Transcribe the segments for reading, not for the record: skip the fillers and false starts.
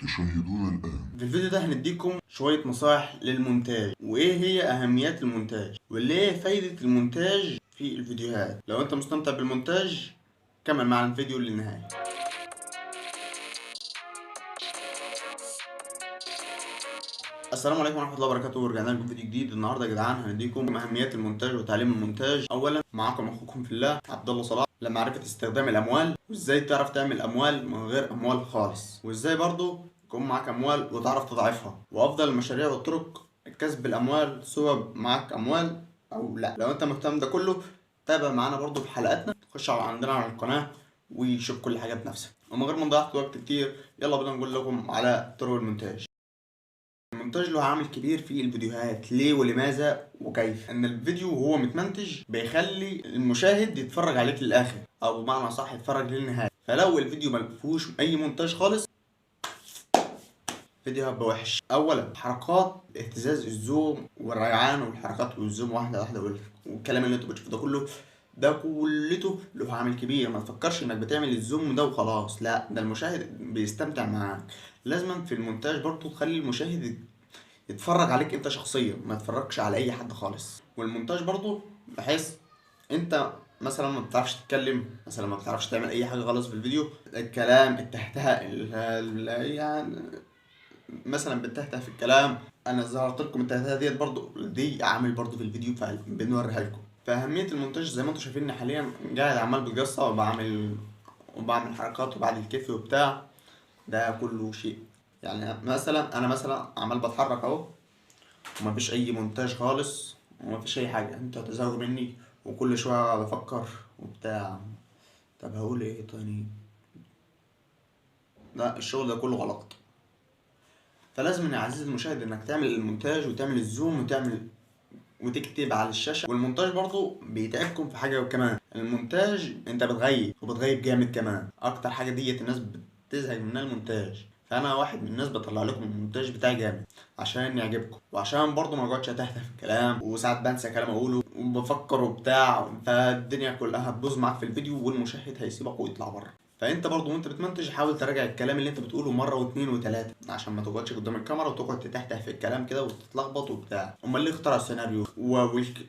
تشاهدون الآن. في الفيديو ده هنديكم شوية نصائح للمونتاج، وإيه هي أهميات المونتاج، وليه فايدة المونتاج في الفيديوهات. لو أنت مستمتع بالمونتاج كمل معنا الفيديو للنهاية. السلام عليكم ورحمة الله وبركاته، ورجعنا لكم فيديو جديد. النهارده يا جدعان هنديكم أهميات المونتاج وتعليم المونتاج. أولا معاكم أخوكم في الله عبد الله صلاح لمعرفة استخدام الأموال، وإزاي تعرف تعمل أموال من غير أموال خالص، وإزاي برضو يكون معاك أموال وتعرف تضاعفها، وأفضل المشاريع والطرق كسب الأموال سواء معاك أموال أو لا. لو أنت مهتم ده كله تابع معانا برضو في حلقاتنا، خش عندنا على القناة وشوف كل حاجة بنفسك. ومن غير ما نضيع وقت كتير يلا بينا نقول لكم على طرق المونتاج. المونتاج له عامل كبير في الفيديوهات، ليه ولماذا وكيف؟ ان الفيديو وهو متمنتج بيخلي المشاهد يتفرج عليك للاخر، او بمعنى صح يتفرج للنهايه. فلو الفيديو ما فيهوش اي مونتاج خالص الفيديو هيبقى وحش. اولا حركات اهتزاز الزوم والريعان والحركات والزوم واحده واحده والكلام اللي انتوا بتشوفوه ده كلته له عامل كبير. ما تفكرش انك بتعمل الزوم ده وخلاص، لا، ده المشاهد بيستمتع معاك. لازم في المونتاج برضو تخلي المشاهد يتفرج عليك انت شخصيا، ما يتفرجش على اي حد خالص. والمونتاج برضو بحيث انت مثلا ما بتعرفش تتكلم، مثلا ما بتعرفش تعمل اي حاجه خالص في الفيديو، الكلام التهتهه يعني مثلا بتهته في الكلام. انا ظهرت لكم التهتهه ديت برضو، دي عامل برضو في الفيديو فبنوريها لكم. فاهميه المونتاج زي ما انتم شايفيني حاليا قاعد عمال بتقصى وبعمل حركات وبعد الكيف وبتاع، ده كله شيء. يعني مثلا انا مثلا عمال بتحرك اهو ومفيش اي مونتاج خالص ومفيش اي حاجه، انت هتزهق مني وكل شويه اقعد افكر وبتاع. طب هقول ايه تاني؟ لا، الشغل ده كله غلط. فلازم يا عزيزي المشاهد انك تعمل المونتاج وتعمل الزوم وتكتب على الشاشه. والمونتاج برضو بيتعبكم في حاجه كمان، المونتاج انت بتغيب وبتغيب جامد كمان. اكتر حاجه ديت الناس بتزهق منها المونتاج. فانا واحد من الناس بطلع لكم المونتاج بتاعي جامد عشان يعجبكم، وعشان برضو ما اقعدش اتهته في الكلام، وساعات بنسى كلام اقوله وبفكر وبتاع، فالدنيا كلها هتبوظ معاك في الفيديو والمشاهد هيسيبك ويطلع بره. فانت برضو وانت بتمنتج حاول تراجع الكلام اللي انت بتقوله مره واثنين وثلاثه، عشان ما تقعدش قدام الكاميرا وتقعد تتهته في الكلام كده وتتلخبط وبتاع. امال ليه اخترع السيناريو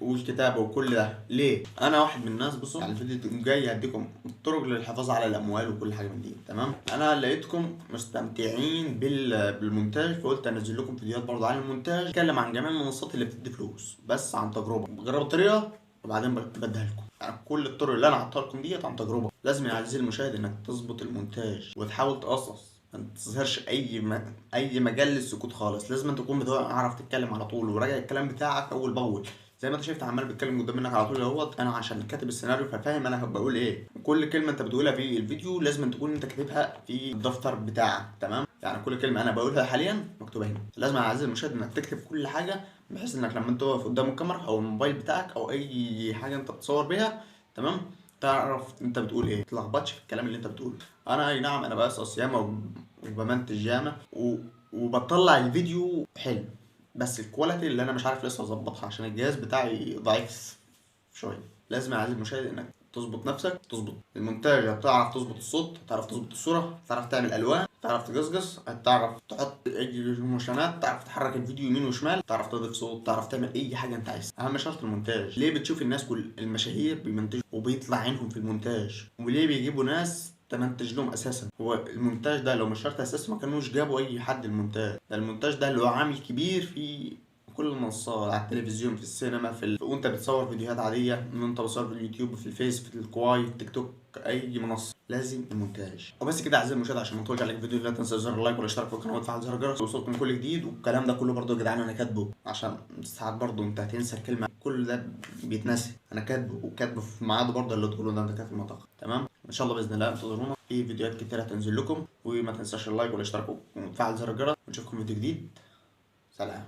والكتابه وكل ده ليه؟ انا واحد من الناس، بصوا يعني الفيديو جاي هديكم الطرق للحفاظ على الاموال وكل حاجه من دي. تمام، انا لقيتكم مستمتعين بالمونتاج فقلت انزل لكم فيديوهات برضه عن المونتاج، اتكلم عن جميع المنصات اللي بتدي فلوس بس عن تجربه. جرب الطريقه وبعدين بديها لكم. يعني كل الطرق اللي انا حاطها لكم ديت عن تجربه. لازم يا عزيزي المشاهد انك تظبط المونتاج وتحاول تقصص، ما تظهرش اي مجال للسكوت خالص. لازم تكون بتعرف تتكلم على طول وراجع الكلام بتاعك اول باول. زي ما انت شايف عمال بتكلم قدام منك على طول اهوت، انا عشان كاتب السيناريو ففاهم انا بقول ايه. كل كلمه انت بتقولها في الفيديو لازم تكون انت كاتبها في الدفتر بتاعك. تمام، يعني كل كلمه انا بقولها حاليا مكتوبه هنا. لازم يا عزيزي المشاهد انك تكتب كل حاجه، بحيث انك لما انت واقف قدام الكاميرا او الموبايل بتاعك او اي حاجه انت بتصور بيها، تمام، تعرف انت بتقول ايه، متلخبطش في الكلام اللي انت بتقوله. انا اي نعم انا بقصص ياما وبمنتج ياما وبطلع الفيديو حلو، بس الكواليتي اللي انا مش عارف لسه اظبطها عشان الجهاز بتاعي ضعيف شويه. لازم يا عزيزي المشاهد انك تظبط نفسك، تظبط المونتاج، هتعرف تظبط الصوت، هتعرف تظبط الصوره، هتعرف تعمل الوان، هتعرف تقصقص، هتعرف تحط ايموشنات، تعرف تحرك الفيديو يمين وشمال، تعرف تضيف صوت، تعرف تعمل اي حاجه انت عايزها. اهم شرط المونتاج. ليه بتشوف الناس كل المشاهير بيمنتجوا وبيطلع عينهم في المونتاج، وليه بيجيبوا ناس تمنتج لهم اساسا؟ هو المونتاج ده لو مش شرط اساسا ما كانوش جابوا اي حد المونتاج ده. المونتاج ده له عامل كبير في كل المنصات، على التلفزيون، في السينما، وانت بتصور فيديوهات عاديه، ان انت بتصور في اليوتيوب، في الفيس، في الكواي، في تيك توك، اي منصه لازم المونتاج. وبس كده اعزائي المشاهد، عشان ما اطولش عليك الفيديو لا تنسى زر اللايك والاشتراك في القناه وتفعل زر الجرس ليوصلكم كل جديد. والكلام ده كله برضه يا جدعان انا كاتبه، عشان ساعات برضه انت هتنسى الكلمه، كل ده بيتنسي. انا كاتبه وكاتبه في ميعاده برضه، اللي تقوله ده انت كاتب المعتقد. تمام، ان شاء الله باذن الله انتظرونا في فيديوهات كتير هتنزل لكم. وما تنساش اللايك والاشتراك وتفعل زر الجرس، ونشوفكم فيديو جديد. سلام.